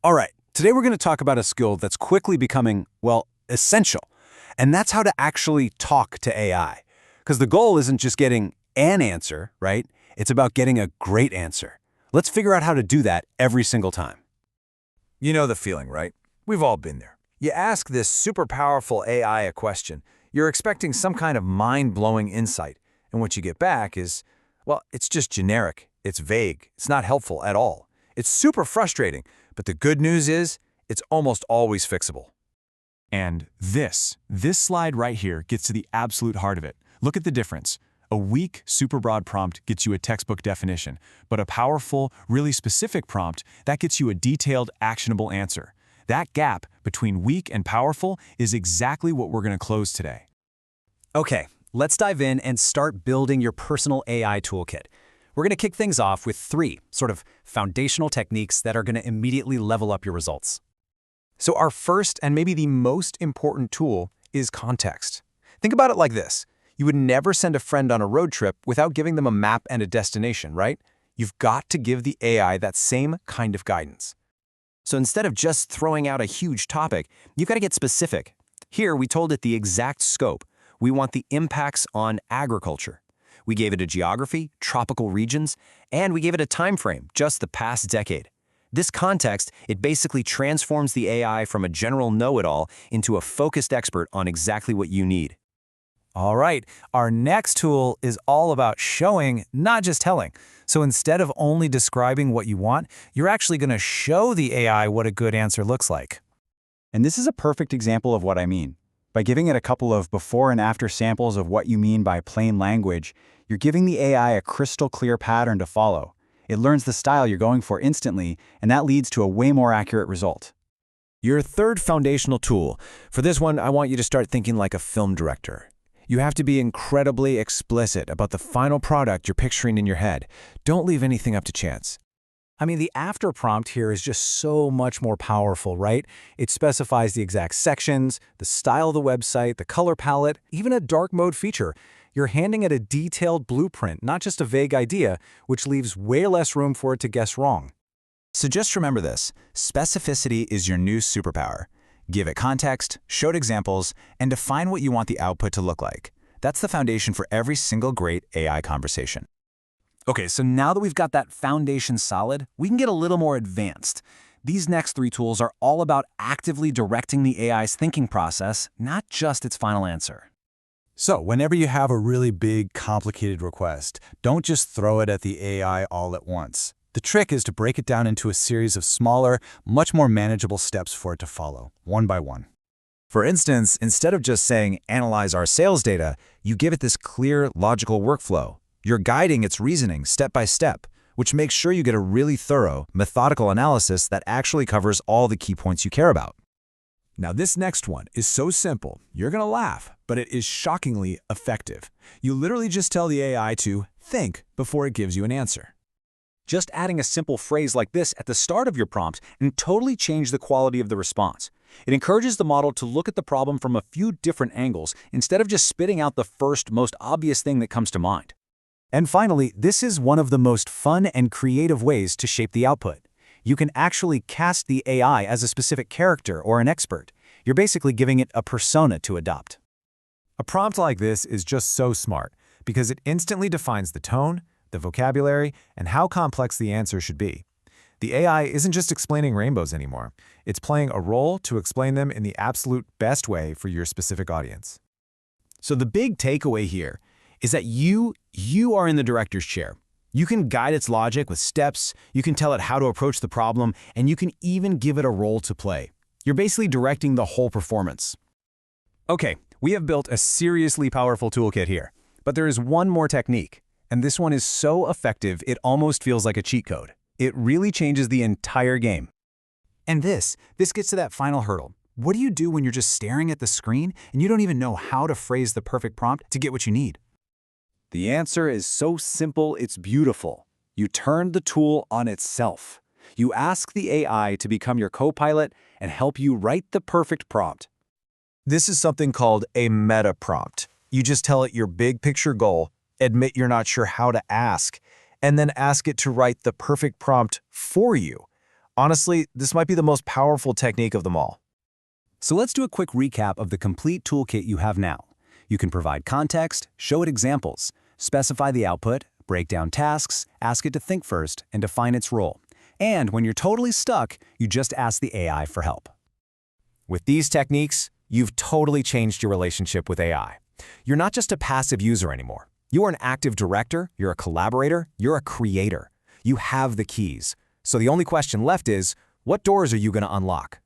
All right, today we're going to talk about a skill that's quickly becoming, well, essential. And that's how to actually talk to AI. Because the goal isn't just getting an answer, right? It's about getting a great answer. Let's figure out how to do that every single time. You know the feeling, right? We've all been there. You ask this super powerful AI a question, you're expecting some kind of mind-blowing insight, and what you get back is, well, it's just generic, it's vague, it's not helpful at all. It's super frustrating, but the good news is, it's almost always fixable. And this slide right here gets to the absolute heart of it. Look at the difference. A weak, super broad prompt gets you a textbook definition, but a powerful, really specific prompt, that gets you a detailed, actionable answer. That gap between weak and powerful is exactly what we're going to close today. Okay, let's dive in and start building your personal AI toolkit. We're going to kick things off with 3 sort of foundational techniques that are going to immediately level up your results. So our first and maybe the most important tool is context. Think about it like this. You would never send a friend on a road trip without giving them a map and a destination, right? You've got to give the AI that same kind of guidance. So instead of just throwing out a huge topic, you've got to get specific. Here, we told it the exact scope. We want the impacts on agriculture. We gave it a geography, tropical regions, and we gave it a time frame, just the past decade. This context, it basically transforms the AI from a general know-it-all into a focused expert on exactly what you need. All right, our next tool is all about showing, not just telling. So instead of only describing what you want, you're actually going to show the AI what a good answer looks like. And this is a perfect example of what I mean. By giving it a couple of before and after samples of what you mean by plain language, you're giving the AI a crystal clear pattern to follow. It learns the style you're going for instantly, and that leads to a way more accurate result. Your third foundational tool. For this one, I want you to start thinking like a film director. You have to be incredibly explicit about the final product you're picturing in your head. Don't leave anything up to chance. I mean, the after prompt here is just so much more powerful, right? It specifies the exact sections, the style of the website, the color palette, even a dark mode feature. You're handing it a detailed blueprint, not just a vague idea, which leaves way less room for it to guess wrong. So just remember this, specificity is your new superpower. Give it context, show it examples, and define what you want the output to look like. That's the foundation for every single great AI conversation. Okay, so now that we've got that foundation solid, we can get a little more advanced. These next 3 tools are all about actively directing the AI's thinking process, not just its final answer. So whenever you have a really big, complicated request, don't just throw it at the AI all at once. The trick is to break it down into a series of smaller, much more manageable steps for it to follow, one by one. For instance, instead of just saying, analyze our sales data, you give it this clear, logical workflow. You're guiding its reasoning step by step, which makes sure you get a really thorough, methodical analysis that actually covers all the key points you care about. Now this next one is so simple, you're going to laugh, but it is shockingly effective. You literally just tell the AI to think before it gives you an answer. Just adding a simple phrase like this at the start of your prompt can totally change the quality of the response. It encourages the model to look at the problem from a few different angles instead of just spitting out the first, most obvious thing that comes to mind. And finally, this is one of the most fun and creative ways to shape the output. You can actually cast the AI as a specific character or an expert. You're basically giving it a persona to adopt. A prompt like this is just so smart because it instantly defines the tone, the vocabulary, and how complex the answer should be. The AI isn't just explaining rainbows anymore. It's playing a role to explain them in the absolute best way for your specific audience. So the big takeaway here is that you are in the director's chair. You can guide its logic with steps, you can tell it how to approach the problem, and you can even give it a role to play. You're basically directing the whole performance. Okay, we have built a seriously powerful toolkit here, but there is one more technique. And this one is so effective, it almost feels like a cheat code. It really changes the entire game. And this gets to that final hurdle. What do you do when you're just staring at the screen and you don't even know how to phrase the perfect prompt to get what you need? The answer is so simple, it's beautiful. You turn the tool on itself. You ask the AI to become your co-pilot and help you write the perfect prompt. This is something called a meta prompt. You just tell it your big picture goal, admit you're not sure how to ask, and then ask it to write the perfect prompt for you. Honestly, this might be the most powerful technique of them all. So let's do a quick recap of the complete toolkit you have now. You can provide context, show it examples, specify the output, break down tasks, ask it to think first, and define its role. And when you're totally stuck, you just ask the AI for help. With these techniques, you've totally changed your relationship with AI. You're not just a passive user anymore. You are an active director, you're a collaborator, you're a creator. You have the keys. So the only question left is, what doors are you going to unlock?